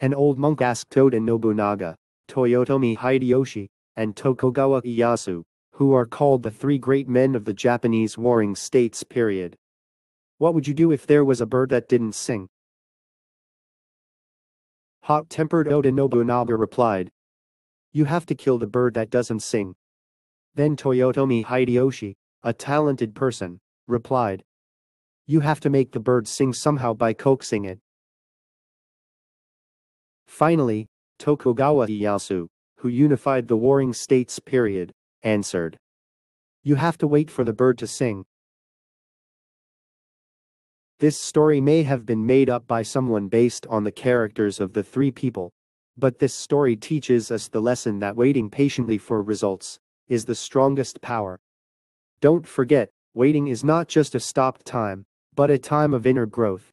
An old monk asked Oda Nobunaga, Toyotomi Hideyoshi, and Tokugawa Ieyasu, who are called the three great men of the Japanese Warring States period. What would you do if there was a bird that didn't sing? Hot-tempered Oda Nobunaga replied, "You have to kill the bird that doesn't sing." Then Toyotomi Hideyoshi, a talented person, replied, "You have to make the bird sing somehow by coaxing it." Finally, Tokugawa Ieyasu, who unified the Warring States period, answered, "You have to wait for the bird to sing." This story may have been made up by someone based on the characters of the three people, but this story teaches us the lesson that waiting patiently for results is the strongest power. Don't forget, waiting is not just a stop time, but a time of inner growth.